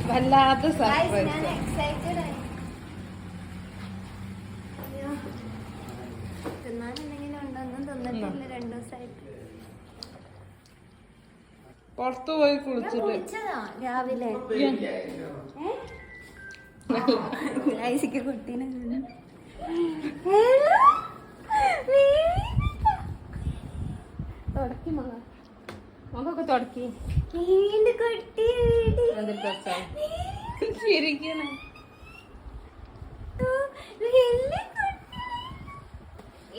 വല്ലാത്ത തിന്നാനെന്തെങ്കിലും ഉണ്ടോ? ഒന്നും തിന്നിട്ടില്ല 2 ദിവസമായിട്ട്. പുറത്തു പോയി കുളിച്ചിട്ട് രാവിലെ ഐസിക്ക് കുട്ടീനെ തുടക്കി മുഖമൊക്കെ തുടക്കി ശരിക്കണം.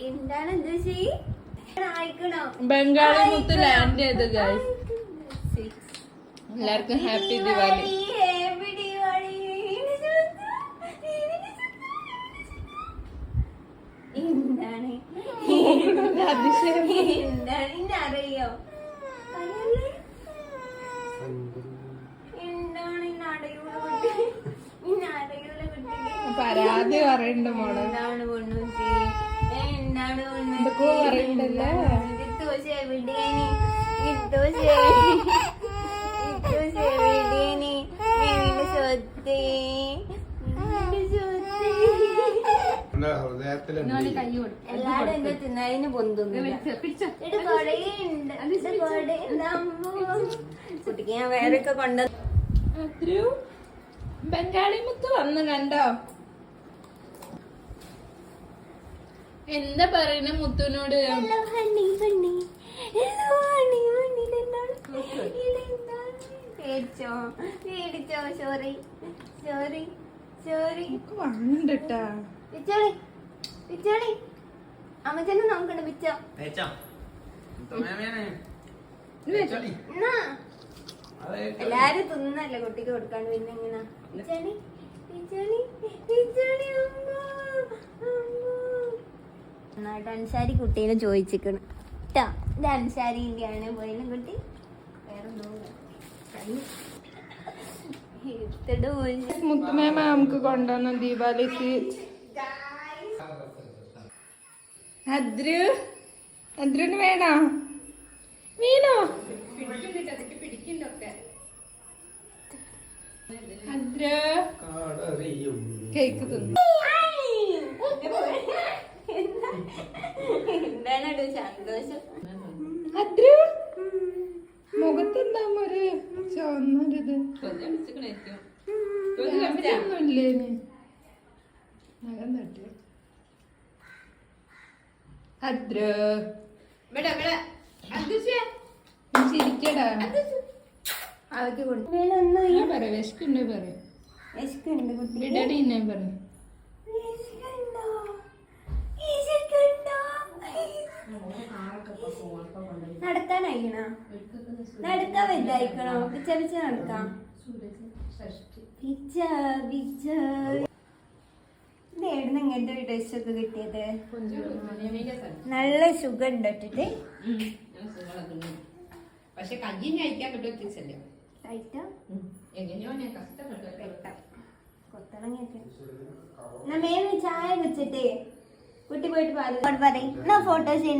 എന്താണ് എന്താ ചെയ്യണോ? ബംഗാളി മുത്ത് ലാൻഡ് ചെയ്ത് ഗൈസ്. എല്ലാവർക്കും ഹാപ്പി ദിവാലി. എന്താണ് അറിയോ? പരാതി പറയണ്ട മോളെ. എന്താണ് പൊണ്ണൂറ്റി? എന്താണ് എന്തൊക്കെയോ പറയണ്ടല്ലേ? എല്ലാരും എന്റെ തിന്നതിന് പൊന്തുന്നു. കുട്ടിക്ക് ഞാൻ വേറെയൊക്കെ കൊണ്ട് ബംഗാളി മുത്ത് വന്ന് കണ്ടോ? എന്താ പറയുന്ന മുത്തുനോട്? പേടിച്ചോ? Sorry sorry sorry. വന്നിട്ടാ പിച്ചോളി അമ്മച്ചനെ നോക്കണ്ട. പിച്ചോ എല്ലാരും തിന്നല്ലേ കുട്ടിക്ക് കൊടുക്കാണ്ട്. പിന്നെ എങ്ങനാ പിച്ചോളി പിച്ചോളി പിച്ചോളി? നന്നായിട്ട് അൻസാരി കുട്ടീനെ ചോദിച്ചിക്കണ് കേട്ടോ. ഇത് അൻസാരിന്റെയാണ് പോയില്ല കുട്ടി. വേറെ മുത്തുമേമ നമുക്ക് കൊണ്ടുവന്ന ദീപാവലി സ്വീറ്റ്. അദ്രുന് വേണോ? വീണോ? അദ്രു കേക്ക് തിന്നു. എന്താണ് സന്തോഷം? അദ്രു മുഖത്തെന്താ ഒരു ചുവന്നൊരിത്? ഒന്നുമില്ലേ? നഖം തട്ടി. അദ്രു ചിരിക്കടാ. അവർക്ക് കൊടുക്കും. വിശക്കുണ്ട് പറയും. വിശക്കുണ്ട് കുട്ടി. വിടടി എന്നെ പറയും. നടക്കാനായിക്കണോ? നടക്കാൻ വലുതായിക്കണോ? പിച്ച പിച്ച നടക്കാം. പിച്ച പിച്ച. ഇതെവിടുന്ന് ഇങ്ങനത്തെ ഒരു ഡ്രസ്സൊക്കെ കിട്ടിയത്? നല്ല സുഖം ഉണ്ട് ഇട്ടിട്ട്. പക്ഷെ കഞ്ഞിനെ അയക്കാൻ പറ്റുമോ? കൊത്തിളങ്ങിയൊക്കെ എന്നാ മേമ ചായ വെച്ചിട്ടേ കുട്ടി പോയിട്ട് പറയും. ഫോട്ടോ ചെയ്യണേ.